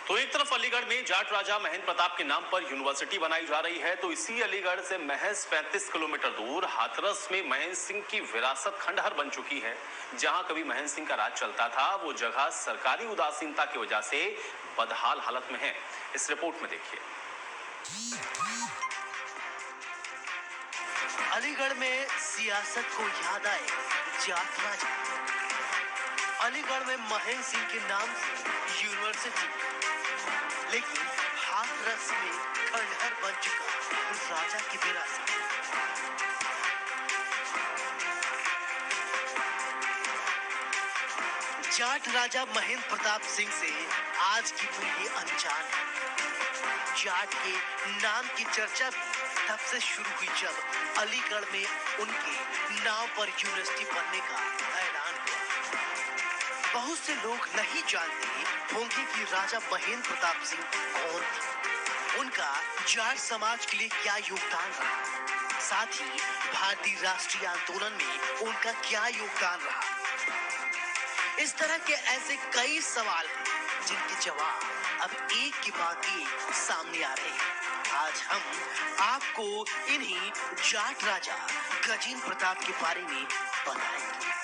तो एक तरफ अलीगढ़ में जाट राजा महेंद्र प्रताप के नाम पर यूनिवर्सिटी बनाई जा रही है, तो इसी अलीगढ़ से महज 35 किलोमीटर दूर हाथरस में महेंद्र सिंह की विरासत खंडहर बन चुकी है। जहां कभी महेंद्र सिंह का राज चलता था, वो जगह सरकारी उदासीनता की वजह से बदहाल हालत में है। इस रिपोर्ट में देखिए। अलीगढ़ में सियासत को याद आए जाट राजा। अलीगढ़ में महेंद्र सिंह के नाम से यूनिवर्सिटी, लेकिन हाथरस में खंडहर बन चुका राजा की विरासत। जाट राजा महेंद्र प्रताप सिंह से आज की पीढ़ी अनजान है। जाट के नाम की चर्चा भी तब से शुरू हुई जब अलीगढ़ में उनके नाम पर यूनिवर्सिटी बनने का ऐलान हुआ। बहुत से लोग नहीं जानते होंगे कि राजा महेंद्र प्रताप सिंह कौन थे, उनका जाट समाज के लिए क्या योगदान रहा, साथ ही भारतीय राष्ट्रीय आंदोलन में उनका क्या योगदान रहा। इस तरह के ऐसे कई सवाल हैं जिनके जवाब अब एक के बाद एक सामने आ रहे हैं। आज हम आपको इन्हीं जाट राजा गजेंद्र प्रताप के बारे में बताएंगे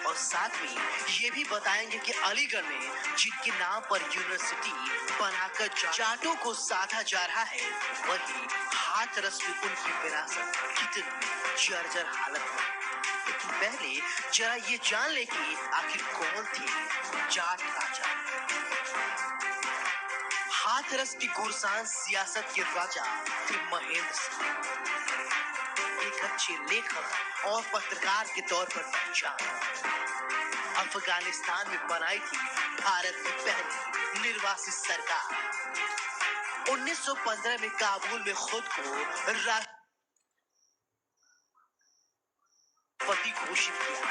और साथ में ये भी बताएंगे कि अलीगढ़ में जिनके नाम पर यूनिवर्सिटी बनाकर जाटों को साधा जा रहा है, वही हाथरस में उनकी विरासत कितनी जर्जर हालत में। लेकिन पहले जरा ये जान ले कि आखिर कौन थे जाट राजा। हाथरस की घुड़सान सियासत के राजा थे महेंद्र सिंह। एक अच्छे लेखक और पत्रकार के तौर पर पहचान। अफगानिस्तान में बनाई थी भारत की पहली निर्वासित सरकार। 1915 में काबुल में खुद को राष्ट्रपति घोषित किया।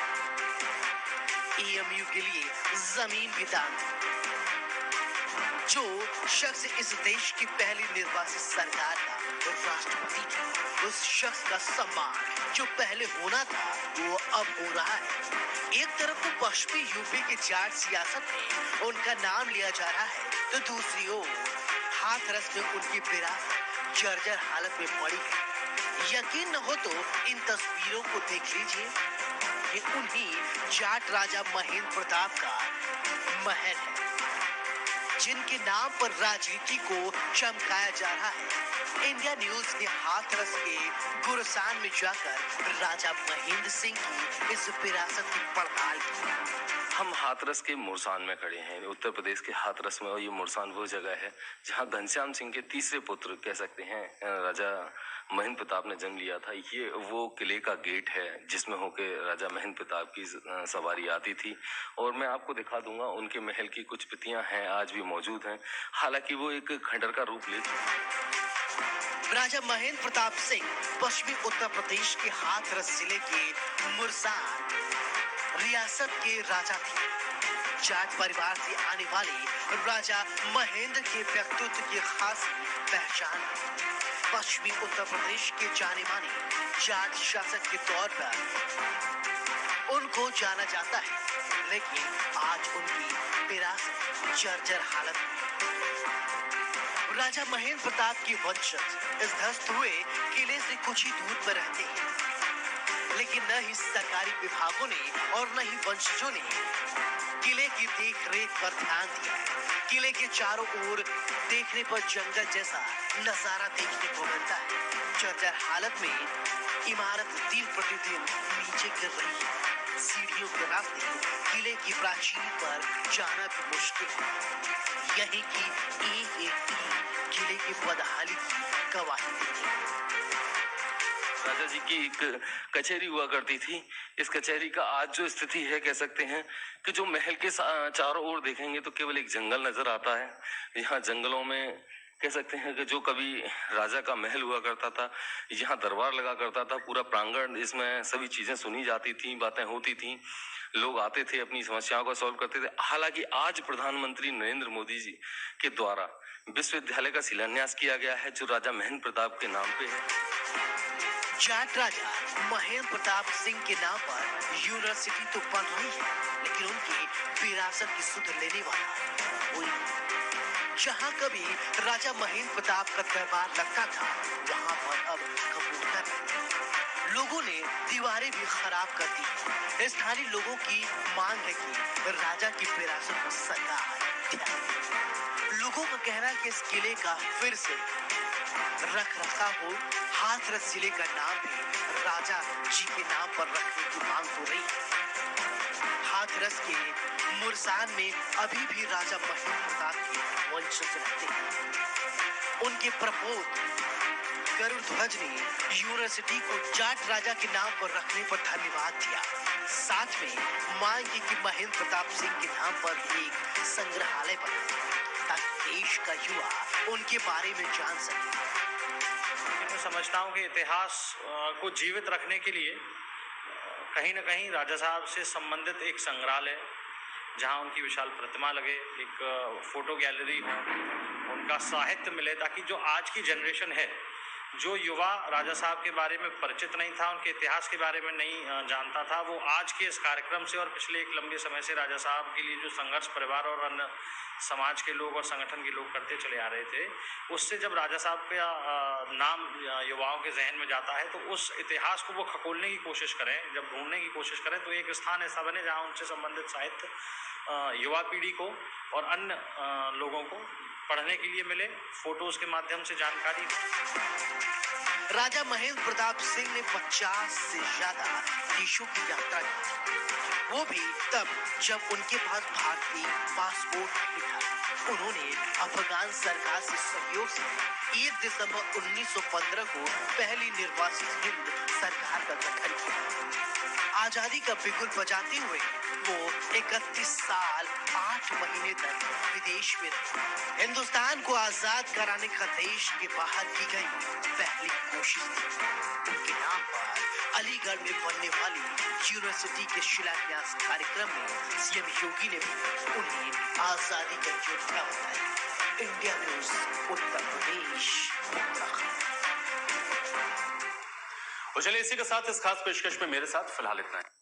EMU के लिए जमीन भी दान दी। जो शख्स इस देश की पहली निर्वासित सरकार का राष्ट्रपति था, उस शख्स का सम्मान जो पहले होना था वो अब हो रहा है। एक तरफ तो पश्चिमी यूपी के जाट सियासत में उनका नाम लिया जा रहा है, तो दूसरी ओर हाथरस में उनकी विरासत जर्जर हालत में पड़ी है। यकीन न हो तो इन तस्वीरों को देख लीजिए। ये उन्हीं जाट राजा महेंद्र प्रताप का महल है जिनके नाम पर राजनीति को चमकाया जा रहा है। इंडिया न्यूज ने हाथरस के घुड़सान में जाकर राजा महेंद्र सिंह की इस विरासत की पड़ताल की। हम हाथरस के मुरसान में खड़े हैं, उत्तर प्रदेश के हाथरस में। और ये मुरसान वो जगह है जहां घनश्याम सिंह के तीसरे पुत्र कह सकते हैं राजा महेंद्र प्रताप ने जन्म लिया था। ये वो किले का गेट है जिसमें होके राजा महेंद्र प्रताप की सवारी आती थी। और मैं आपको दिखा दूंगा, उनके महल की कुछ प्रतियां हैं, आज भी मौजूद हैं। हालांकि वो एक खंडर का रूप ले चुकी है। राजा महेंद्र प्रताप सिंह पश्चिमी उत्तर प्रदेश के हाथरस जिले के मुरसान रियासत के राजा थे। जाट परिवार से आने वाले राजा महेंद्र के व्यक्तित्व की खास पहचान है। पश्चिमी उत्तर प्रदेश के जाने माने जाट शासक के तौर पर उनको जाना जाता है, लेकिन आज उनकी विरासत जर्जर हालत में। राजा महेंद्र प्रताप की वंशज इस ध्वस्त हुए किले से कुछ ही दूर पर रहते हैं, लेकिन न ही सरकारी विभागों ने और न ही वंशजों ने किले की देख रेख पर ध्यान दिया। किले के चारों ओर देखने पर जंगल जैसा नजारा देखने को मिलता है। जर्जर हालत में इमारत दिन प्रतिदिन नीचे गिर रही है। सीढ़ियों के रास्ते किले की प्राचीर पर जाना भी मुश्किल है। यही की एक ईंट किले की बदहाली की गवाही देती है। राजा जी की एक कचहरी हुआ करती थी। इस कचहरी का आज जो स्थिति है, कह सकते हैं कि जो महल के चारों ओर देखेंगे तो केवल एक जंगल नजर आता है। यहाँ जंगलों में कह सकते हैं कि जो कभी राजा का महल हुआ करता था, यहाँ दरबार लगा करता था, पूरा प्रांगण, इसमें सभी चीजें सुनी जाती थी, बातें होती थी, लोग आते थे, अपनी समस्याओं को सॉल्व करते थे। हालांकि आज प्रधानमंत्री नरेंद्र मोदी जी के द्वारा विश्वविद्यालय का शिलान्यास किया गया है जो राजा महेंद्र प्रताप के नाम पे है। जाट राजा महेंद्र प्रताप सिंह के नाम पर यूनिवर्सिटी तो बन रही है, लेकिन उनकी विरासत की सुध लेने वाला कोई नहीं। जहां कभी राजा महेंद्र प्रताप का दरबार लगता था, वहां पर अब कबूतर नहीं। लोगों ने दीवारें भी खराब कर दी। स्थानीय लोगों की मांग है कि राजा की विरासत को सरकार ध्यान दे। लोगों का कहना है कि इस किले का फिर से रख रखाव हो। हाथरस जिले का नाम भी राजा जी के नाम पर रखने की मांग हो रही है। हाथरस के मुरसान में अभी भी राजा महेंद्र प्रताप के वंशज रहते हैं। उनके प्रपोत गरुड़ ध्वज ने यूनिवर्सिटी को जाट राजा के नाम पर रखने पर धन्यवाद दिया। साथ में मांग की कि महेंद्र प्रताप सिंह के नाम पर एक संग्रहालय बने ताकि देश का युवा उनके बारे में जान सके। मैं समझता हूँ कि इतिहास को जीवित रखने के लिए कहीं ना कहीं राजा साहब से संबंधित एक संग्रहालय, जहाँ उनकी विशाल प्रतिमा लगे, एक फोटो गैलरी हो, उनका साहित्य मिले, ताकि जो आज की जनरेशन है, जो युवा राजा साहब के बारे में परिचित नहीं था, उनके इतिहास के बारे में नहीं जानता था, वो आज के इस कार्यक्रम से और पिछले एक लंबे समय से राजा साहब के लिए जो संघर्ष परिवार और अन्य समाज के लोग और संगठन के लोग करते चले आ रहे थे, उससे जब राजा साहब का नाम युवाओं के जहन में जाता है तो उस इतिहास को वो खकोलने की कोशिश करें, जब ढूंढने की कोशिश करें तो एक स्थान ऐसा बने जहाँ उनसे संबंधित साहित्य युवा पीढ़ी को और अन्य लोगों को पढ़ने के लिए मिले, फोटोज के माध्यम से जानकारी हो। राजा महेंद्र प्रताप सिंह ने 50 से ज्यादा देशों की यात्रा की थी, वो भी तब जब उनके पास भारतीय पासपोर्ट नहीं था। उन्होंने अफगान सरकार से सहयोग से 1 दिसंबर 1915 को पहली निर्वासित हिंद सरकार का गठन किया। आजादी का बिगुल बजाते हुए वो 31 साल 8 महीने तक विदेश में रहे। हिंदुस्तान को आजाद कराने का देश के बाहर की गई पहली कोशिश थी। उनके नाम पर अलीगढ़ में बनने वाली यूनिवर्सिटी के शिलान्यास कार्यक्रम में सीएम योगी ने भी उन्हें आजादी का योद्धा बताया। India news, Uttar Pradesh, Uttarakhand. और चलिए इसी के साथ इस खास पेशकश में मेरे साथ फिलहाल इतना है।